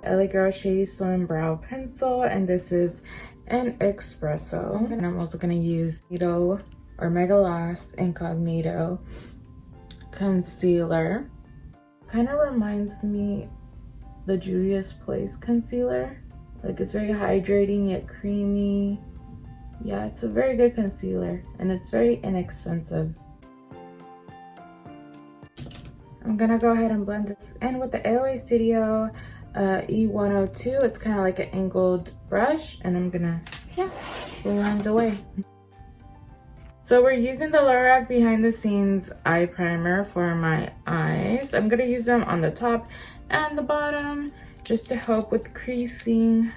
LA Girl Shady Slim Brow Pencil, and this is an espresso. And I'm also gonna use Nito or Mega Lost Incognito concealer. Kind of reminds me the Juvia's Place concealer. Like, it's very hydrating yet creamy. Yeah, it's a very good concealer and it's very inexpensive. I'm gonna go ahead and blend this in with the AOA Studio E102. It's kind of like an angled brush, and I'm gonna, yeah, blend away. So we're using the Lorac Behind the Scenes eye primer for my eyes. I'm gonna use them on the top and the bottom just to help with creasing.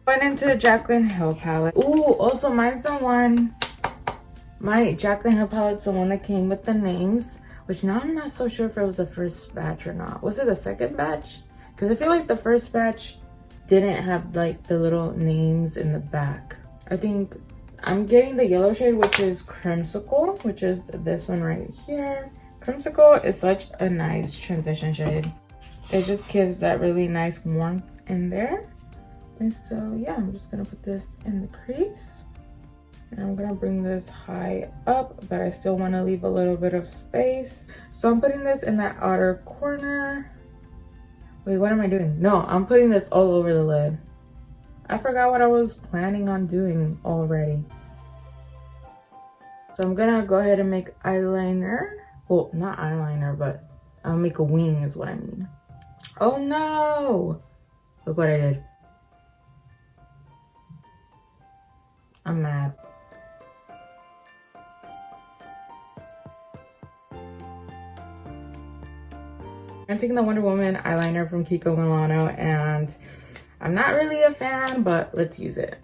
Going into the Jaclyn Hill palette. Ooh, also mine's the one, my Jaclyn Hill palette's the one that came with the names, which now I'm not so sure if it was the first batch or not. Was it the second batch? Because I feel like the first batch didn't have like the little names in the back. I think I'm getting the yellow shade, which is Crimsicle, which is this one right here. Crimsicle is such a nice transition shade. It just gives that really nice warmth in there. And so yeah, I'm just gonna put this in the crease. And I'm gonna bring this high up, but I still wanna leave a little bit of space. So I'm putting this in that outer corner. Wait, what am I doing? No, I'm putting this all over the lid. I forgot what I was planning on doing already. So I'm gonna go ahead and make eyeliner. Well, not eyeliner, but I'll make a wing is what I mean. Oh no! Look what I did. I'm mad. I'm taking the Wonder Woman eyeliner from Kiko Milano, and I'm not really a fan, but let's use it.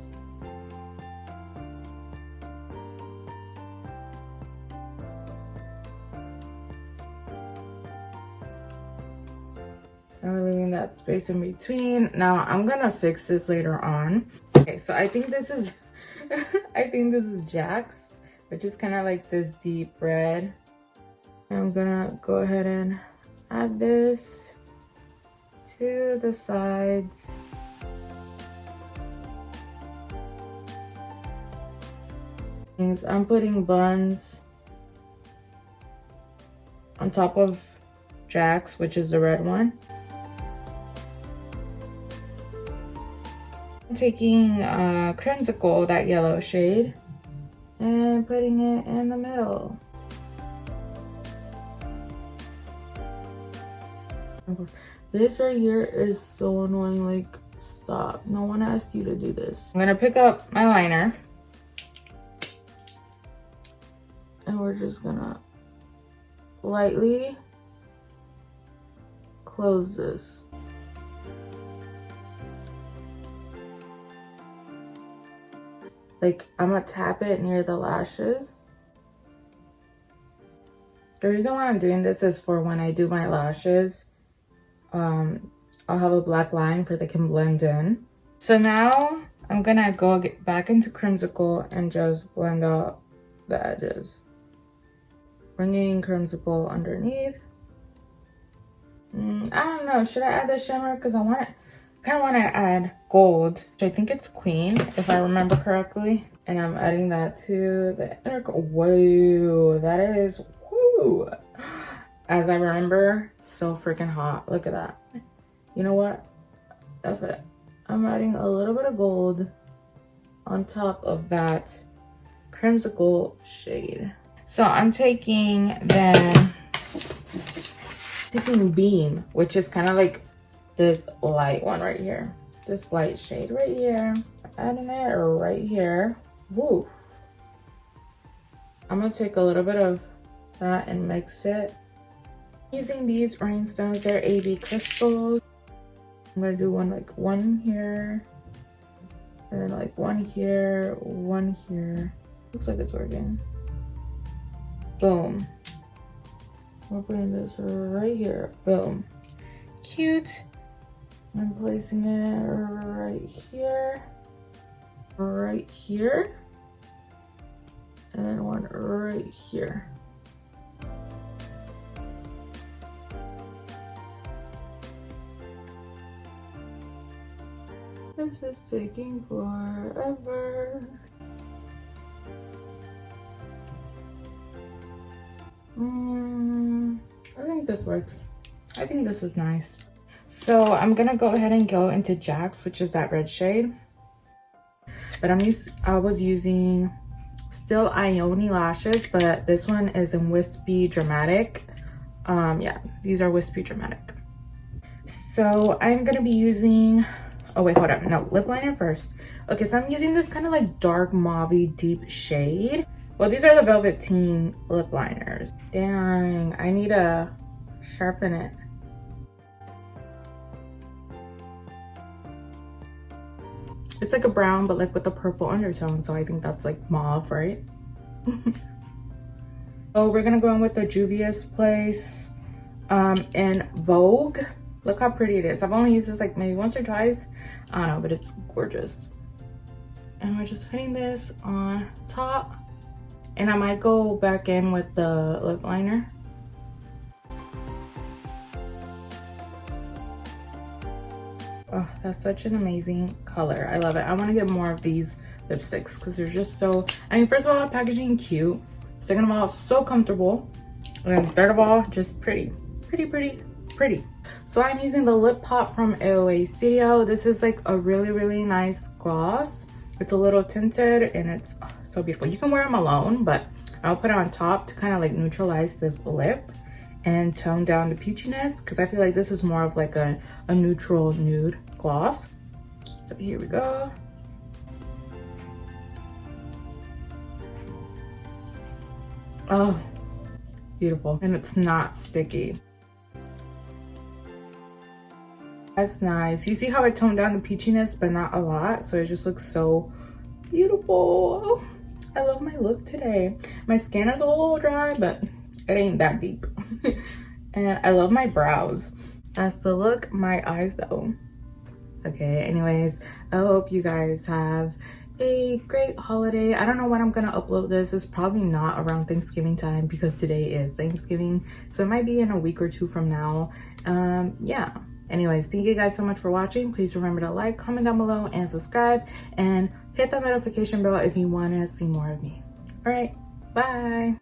And we're leaving that space in between. Now I'm gonna fix this later on. Okay, so I think this is I think this is Jack's, which is kind of like this deep red. And I'm gonna go ahead and add this to the sides. I'm putting buns on top of Jack's, which is the red one. I'm taking Crimsicle, that yellow shade, and putting it in the middle. This right here is so annoying, like, stop. No one asked you to do this. I'm gonna pick up my liner, and we're just gonna lightly close this. Like, I'm gonna tap it near the lashes. The reason why I'm doing this is for when I do my lashes. I'll have a black line for they can blend in. So now I'm gonna go get back into Crimsicle and just blend out the edges. Bringing Crimsicle underneath. I don't know, should I add the shimmer? Because I kind of want to add gold. I think it's Queen, if I remember correctly. And I'm adding that to the inner corner. Whoa, that is, whoo. As I remember, so freaking hot. Look at that. You know what? F it. I'm adding a little bit of gold on top of that Crimsicle shade. So I'm taking Beam, which is kind of like this light one right here. This light shade right here. Adding it right here. Woo. I'm gonna take a little bit of that and mix it. Using these rhinestones, they're AB crystals. I'm gonna do one here, and then like one here, one here. Looks like it's working. Boom. We're putting this right here. Boom. Cute. I'm placing it right here, and then one right here. This is taking forever. I think this works. I think this is nice. So I'm gonna go ahead and go into Jack's, which is that red shade. But I was using still Ione lashes, but this one is in Wispy Dramatic. Yeah, these are Wispy Dramatic. So I'm gonna be using, oh wait, hold up, no, lip liner first. Okay, so I'm using this kind of like dark mauve-y deep shade. Well, these are the Velveteen lip liners. Dang, I need to sharpen it. It's like a brown, but like with a purple undertone, so I think that's like mauve, right? So we're gonna go in with the Juvia's Place in Vogue. Look how pretty it is. I've only used this like maybe once or twice. I don't know, but it's gorgeous. And we're just putting this on top. And I might go back in with the lip liner. Oh, that's such an amazing color. I love it. I want to get more of these lipsticks because they're just so, I mean, first of all, packaging cute. Second of all, so comfortable. And then third of all, just pretty. So I'm using the Lip Pop from AOA Studio. This is like a really nice gloss. It's a little tinted and it's so beautiful. You can wear them alone, but I'll put it on top to kind of like neutralize this lip and tone down the peachiness, because I feel like this is more of like a neutral nude gloss. So here we go. Oh, beautiful. And it's not sticky. That's nice. You see how I toned down the peachiness, but not a lot, so it just looks so beautiful. Oh, I love my look today. My skin is a little dry, but it ain't that deep. And I love my brows. That's the look. My eyes though. Okay, anyways, I hope you guys have a great holiday. I don't know when I'm gonna upload this. It's probably not around Thanksgiving time because today is Thanksgiving, so it might be in a week or two from now. Yeah, anyways, thank you guys so much for watching. Please remember to like, comment down below, and subscribe, and hit the notification bell if you want to see more of me. All right, bye.